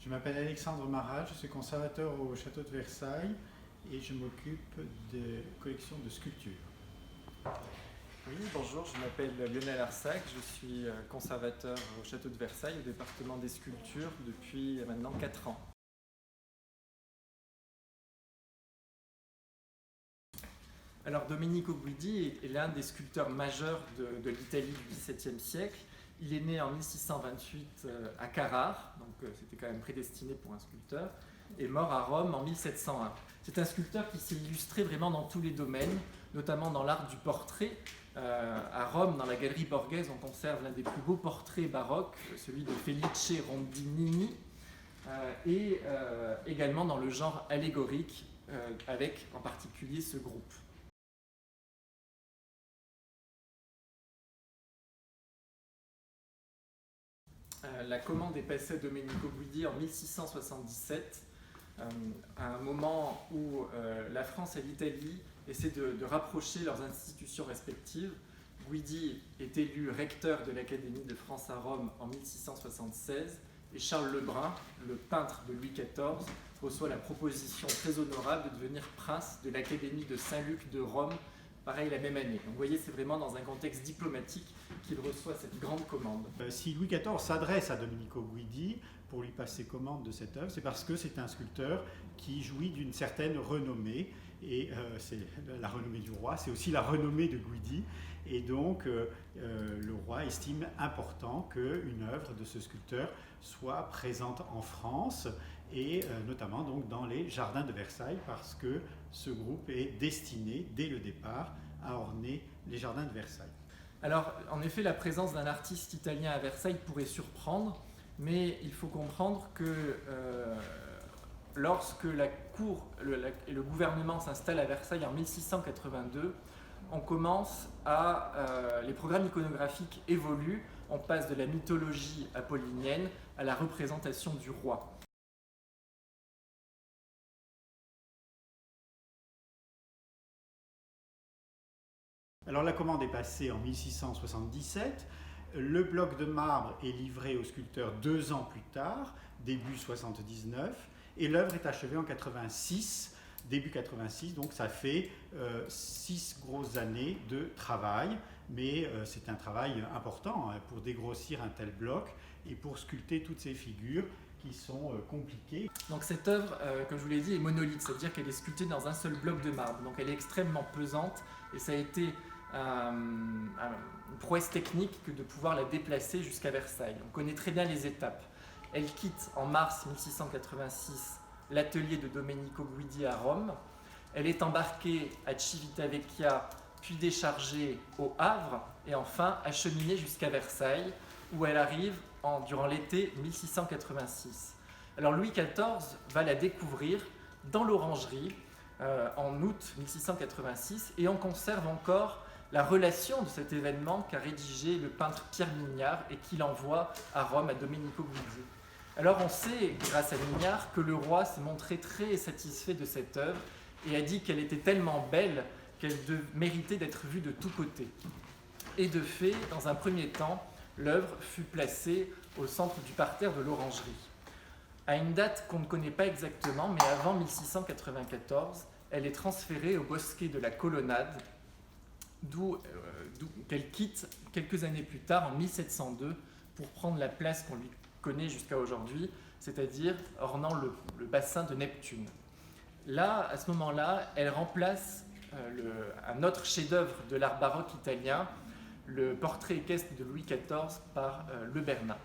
Je m'appelle Alexandre Marat, je suis conservateur au château de Versailles et je m'occupe de collections de sculptures. Oui, bonjour, je m'appelle Lionel Arsac, je suis conservateur au château de Versailles, au département des sculptures, depuis maintenant 4 ans. Alors Domenico Guidi est l'un des sculpteurs majeurs de l'Italie du XVIIe siècle. Il est né en 1628 à Carrare, donc c'était quand même prédestiné pour un sculpteur, et mort à Rome en 1701. C'est un sculpteur qui s'est illustré vraiment dans tous les domaines, notamment dans l'art du portrait. À Rome, dans la galerie Borghese, on conserve l'un des plus beaux portraits baroques, celui de Felice Rondinini, et également dans le genre allégorique, avec en particulier ce groupe. La commande est passée à Domenico Guidi en 1677, à un moment où la France et l'Italie essaient de rapprocher leurs institutions respectives. Guidi est élu recteur de l'Académie de France à Rome en 1676 et Charles Lebrun, le peintre de Louis XIV, reçoit la proposition très honorable de devenir prince de l'Académie de Saint-Luc de Rome, pareil la même année. Donc vous voyez, c'est vraiment dans un contexte diplomatique qu'il reçoit cette grande commande. Si Louis XIV s'adresse à Domenico Guidi pour lui passer commande de cette œuvre, c'est parce que c'est un sculpteur qui jouit d'une certaine renommée, et c'est la renommée du roi, c'est aussi la renommée de Guidi, et donc le roi estime important qu'une œuvre de ce sculpteur soit présente en France, et notamment donc dans les jardins de Versailles, parce que ce groupe est destiné dès le départ à orner les jardins de Versailles. Alors, en effet, la présence d'un artiste italien à Versailles pourrait surprendre, mais il faut comprendre que lorsque la cour et le gouvernement s'installent à Versailles en 1682, on commence les programmes iconographiques évoluent, on passe de la mythologie apollinienne à la représentation du roi. Alors la commande est passée en 1677, le bloc de marbre est livré au sculpteur 2 ans plus tard, début 79, et l'œuvre est achevée en 86, début 86, donc ça fait 6 grosses années de travail, mais c'est un travail important pour dégrossir un tel bloc et pour sculpter toutes ces figures qui sont compliquées. Donc cette œuvre, comme je vous l'ai dit, est monolithe, c'est-à-dire qu'elle est sculptée dans un seul bloc de marbre, donc elle est extrêmement pesante et ça a été une prouesse technique que de pouvoir la déplacer jusqu'à Versailles. On connaît très bien les étapes. Elle quitte en mars 1686 l'atelier de Domenico Guidi à Rome. Elle est embarquée à Civitavecchia, puis déchargée au Havre et enfin acheminée jusqu'à Versailles où elle arrive durant l'été 1686. Alors Louis XIV va la découvrir dans l'orangerie en août 1686 et on conserve encore la relation de cet événement qu'a rédigé le peintre Pierre Mignard et qu'il envoie à Rome à Domenico Guidi. Alors on sait, grâce à Mignard, que le roi s'est montré très satisfait de cette œuvre et a dit qu'elle était tellement belle qu'elle méritait d'être vue de tous côtés. Et de fait, dans un premier temps, l'œuvre fut placée au centre du parterre de l'orangerie. À une date qu'on ne connaît pas exactement, mais avant 1694, elle est transférée au bosquet de la Colonnade, d'où qu'elle quitte quelques années plus tard, en 1702, pour prendre la place qu'on lui connaît jusqu'à aujourd'hui, c'est-à-dire ornant le bassin de Neptune. Là, à ce moment-là, elle remplace un autre chef-d'œuvre de l'art baroque italien, le portrait équestre de Louis XIV par Le Bernat.